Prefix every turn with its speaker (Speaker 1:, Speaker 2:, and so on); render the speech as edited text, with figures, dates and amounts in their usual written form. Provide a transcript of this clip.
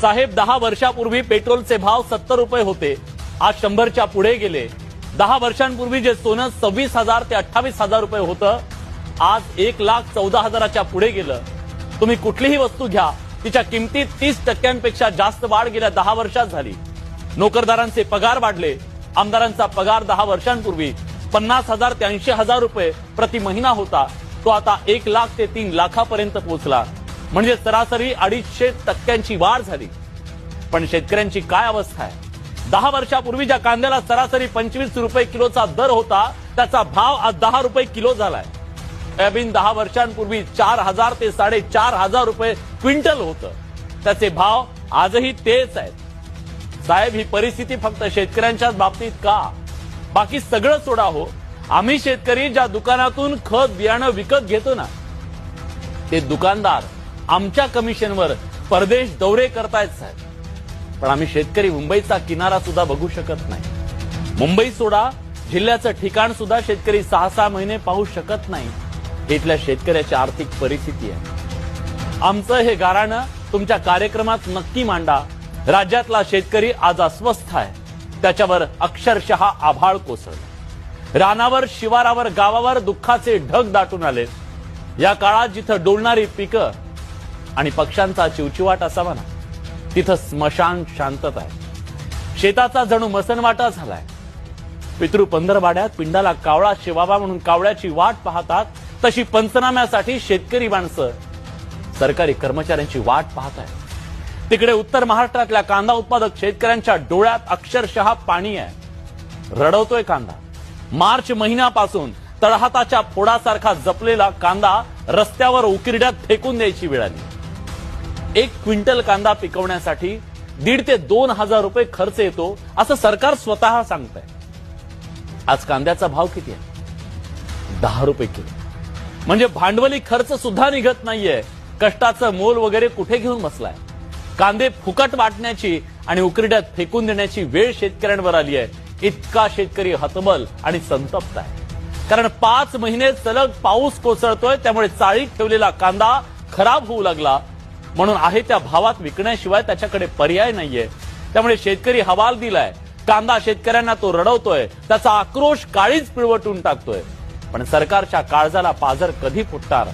Speaker 1: साहेब 10 वर्षापूर्वी पेट्रोलचे भाव 70 रुपये होते, आज 100च्या पुढे गेले। 10 वर्षांपूर्वी जे सोनं 26,000 ते 28,000 रुपये होतं, आज 1,14,000च्या पुढे गेलं। तुम्ही कुठलीही वस्तू घ्या, तिच्या किमतीत 30% जास्त वाढ गेल्या 10 वर्षात झाली। नोकरदारांचे पगार वाढले। आमदारांचा पगार 10 वर्षांपूर्वी 50,000 ते 80,000 रुपये प्रति महिना होता, तो आता 1 लाख ते 3 लाखापर्यंत पोहोचला। म्हणजे सरासरी 250% वाढ झाली। पण शेतकऱ्यांची काय अवस्था आहे? 10 वर्षापूर्वी ज्या कांद्याला सरासरी 25 रुपये किलोचा दर होता, त्याचा भाव आज 10 रुपये किलो झालाय। सोयाबीन 10 वर्षांपूर्वी 4,000 ते 4,500 रुपये क्विंटल होतं, त्याचे भाव आजही तेच आहेत। साहेब, ही परिस्थिती फक्त शेतकऱ्यांच्याच बाबतीत का? बाकी सगळं सोडा हो, आम्ही शेतकरी ज्या दुकानातून खत बियाणं विकत घेतो ना, ते दुकानदार आमच्या कमिशनवर परदेश दौरे करतायत साहेब। पण आम्ही शेतकरी मुंबईचा किनारा सुद्धा बघू शकत नाही। मुंबई सोडा, जिल्ह्याचं ठिकाण सुद्धा शेतकरी 6-6 महिने पाहू शकत नाही। इथल्या शेतकऱ्याची आर्थिक परिस्थिती आहे। आमचं हे गाऱ्हाणं तुमच्या कार्यक्रमात नक्की मांडा। राज्यातला शेतकरी आज अस्वस्थ आहे, त्याच्यावर अक्षरशः आभाळ कोसळलं। रानावर, शिवारावर, गावावर दुःखाचे ढग दाटून आले। या काळात जिथं डोलणारी पिकं आणि पक्ष्यांचा चिवचिवाट असावा ना, तिथं स्मशान शांतता आहे। शेताचा जणू मसनवाटा झालाय। पितृ पंधरवाड्यात पिंडाला कावळा शिवावा म्हणून कावळ्याची वाट पाहतात, तशी पंचनाम्यासाठी शेतकरी माणसं सरकारी कर्मचाऱ्यांची वाट पाहत आहेत। तिकडे उत्तर महाराष्ट्रातल्या कांदा उत्पादक शेतकऱ्यांच्या डोळ्यात अक्षरशः पाणी आहे। रडवतोय कांदा। मार्च महिन्यापासून तळहाताच्या फोडासारखा जपलेला कांदा रस्त्यावर उकिरड्यात फेकून द्यायची वेळ आली। 1 क्विंटल कांदा पिकवण्यासाठी 1,500 ते 2,000 रुपये खर्च येतो, असं सरकार स्वतः सांगतंय। आज कांद्याचा भाव किती आहे? 10 रुपये किलो। म्हणजे भांडवली खर्च सुद्धा निघत नाहीये। कष्टाचं मोल वगैरे कुठे घेऊन बसलाय? कांदे फुकट वाटण्याची आणि उकिरड्यात फेकून देण्याची वेळ शेतकऱ्यांवर आली आहे। इतका शेतकरी हतबल आणि संतप्त आहे, कारण 5 महिने सलग पाऊस कोसळतोय, त्यामुळे चाळीत ठेवलेला कांदा खराब होऊ लागला। म्हणून आहे त्या भावात विकण्याशिवाय त्याच्याकडे पर्याय नाहीये। त्यामुळे शेतकरी हवाल दिलाय। कांदा शेतकऱ्यांना तो रडवतोय, त्याचा आक्रोश काळीच पिळवटून टाकतोय। पण सरकारच्या काळजाला पाझर कधी फुटणार